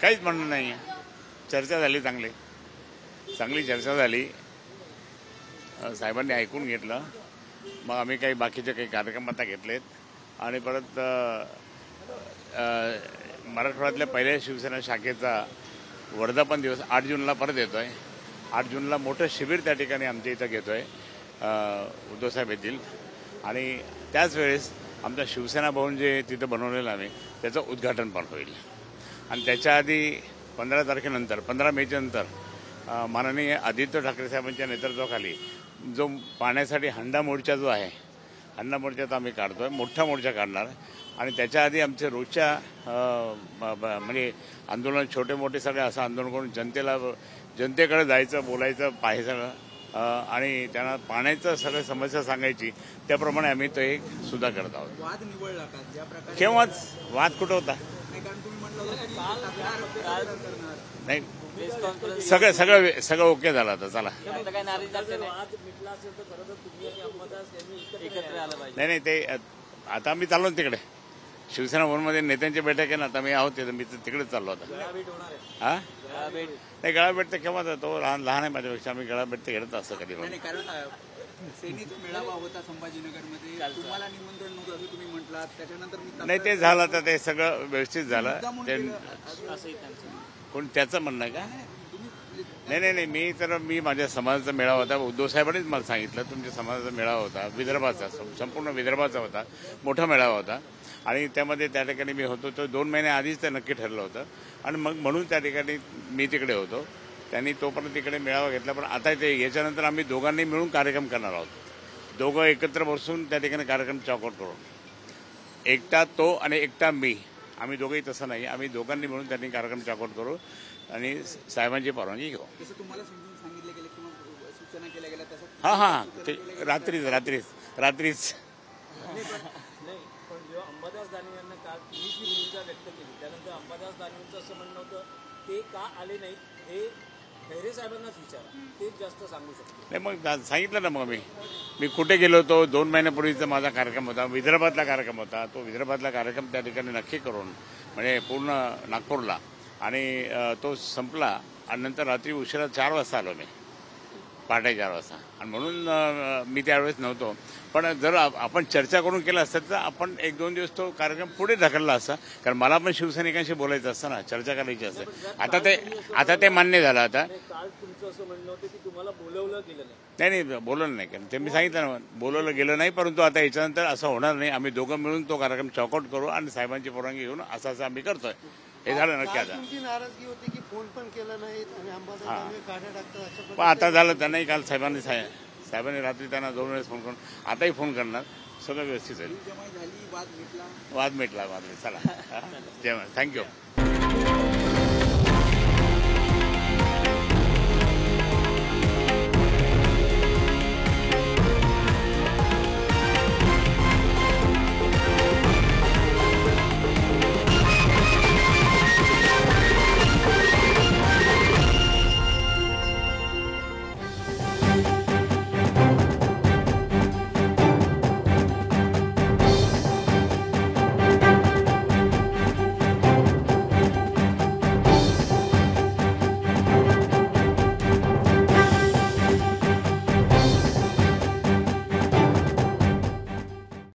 काहीच म्हणणं नाही आहे. चर्चा झाली, चांगली चर्चा झाली. साहेबांनी ऐकून घेतलं. मग आम्ही काही बाकीचे काही कार्यक्रम आता घेतलेत आणि परत मराठवाड्यातल्या पहिल्या शिवसेना शाखेचा वर्धापन दिवस 8 जूनला परत येतो आहे. 8 जूनला मोठं शिबिर त्या ठिकाणी आमच्या इथं घेतो आहे उद्धवसाहेब येथील. आणि त्याच वेळेस आमचा शिवसेना भवन जे तिथं बनवलेलं आम्ही त्याचं उद्घाटन पण होईल. आणि त्याच्या आधी 15 तारखेनंतर 15 मेच्या नंतर माननीय आदित्य ठाकरे साहेबांच्या नेतृत्वाखाली जो पाण्यासाठी हंडा मोर्चा जो आहे, हंडा मोर्चाचा आम्ही काढतो आहे, मोठा मोर्चा काढणार. आणि त्याच्या आधी आमचे रोजच्या म्हणजे आंदोलन छोटे मोठे सगळे असं आंदोलन करून जनतेकडे जायचं, बोलायचं, पाहायचं आणि त्यांना पाण्याचं सगळं समस्या सांगायची. त्याप्रमाणे आम्ही तो एक सुद्धा करत आहोत. वाद निवडला का ज्या प्रकारे? केव्हाच वाद कुठं होता? कारण तुम्ही म्हटलं नाही, सगळं ओके झालं आता. चला, नाही ते आता आम्ही चाललो तिकडे शिवसेना भवनमध्ये नेत्यांची बैठक आहे ना, आता मी आहोत मी तिकडेच चाललो आता. हा नाही, गळाभेट तर केव्हा तो लहान आहे माझ्यापेक्षा. आम्ही गळाभेट तर घेत असं कधी. कारण सेनेचा मेळावा होता संभाजीनगरमध्ये, तुम्हाला निमंत्रण नव्हतं असं तुम्ही म्हटलात. त्याच्यानंतर नाही, ते झालं तर ते सगळं व्यवस्थित झालं. कोण त्याचं म्हणणं आहे का? नाही, मी माझ्या समाजाचा मेळावा होता. उद्धव साहेबांनीच मला सांगितलं तुमच्या समाजाचा मेळावा होता, विदर्भाचा, संपूर्ण विदर्भाचा होता, मोठा मेळावा होता. आणि त्यामध्ये त्या ठिकाणी मी होतो. तो 2 महिने आधीच ते नक्की ठरलं होतं. आणि मग म्हणून त्या ठिकाणी मी तिकडे होतो. त्यांनी तोपर्यंत तिकडे मेळावा घेतला. पण आता ते याच्यानंतर आम्ही दोघांनी मिळून कार्यक्रम करणार आहोत. दोघं एकत्र बसून त्या ठिकाणी कार्यक्रम चॉकआउट करू. एकटा तो आणि एकटा मी, आम्ही दोघंही तसं नाही. आम्ही दोघांनी मिळून त्यांनी कार्यक्रम चॉकआउट करू आणि साहेबांची परवानगी घेऊ. तसं तुम्हाला समजून सांगितलं गेलं किंवा सूचना केल्या गेल्या तसं? हां, ते रात्रीच. पण जेव्हा अंबादास दानवे यांना काल तुम्ही जी भूमिका व्यक्त केली त्यानंतर अंबादास दानवेंचं असं म्हणणं होतं ते का आले नाही हे खैरे साहेबांनाच विचारा, तेच जास्त सांगू शकतो. नाही, मग सांगितलं ना. मग मी कुठे गेलो होतो? 2 महिन्यापूर्वीचा माझा कार्यक्रम होता, विदर्भातला कार्यक्रम होता. तो विदर्भातला कार्यक्रम त्या ठिकाणी नक्की करून म्हणजे पूर्ण नागपूरला, आणि तो संपला. आणि नंतर रात्री उशिरा 4 वाजता आलो मी, पहाटे 4 वाजता. आणि म्हणून मी त्यावेळेस नव्हतो. पण जर आपण चर्चा करून केलं असतं तर आपण 1-2 दिवस तो कार्यक्रम पुढे ढकलला असता. कारण मला पण शिवसैनिकांशी बोलायचं असतं ना, चर्चा करायची असते. आता ते मान्य झालं. आता काल तुमचं असं म्हणणं होतं की तुम्हाला बोलवलं गेलं नाही. नाही, बोलवलं नाही. कारण ते मी सांगितलं ना, बोलवलं गेलं नाही. परंतु आता याच्यानंतर असं होणार नाही. आम्ही दोघं मिळून तो कार्यक्रम चॉकआउट करू आणि साहेबांची परवानगी घेऊन असं आम्ही करतोय. हे झालं नक्की. आता तुमची नाराजगी होती की फोन पण केला नाही आणि अंबादास काढ्या टाकतात पण आता झालं. त्यांनाही काल साहेबांनी रात्री त्यांना 2 वेळेस फोन करून आताही फोन करणार. सगळं व्यवस्थित आहे. वाद मिटला. चला, थँक्यू.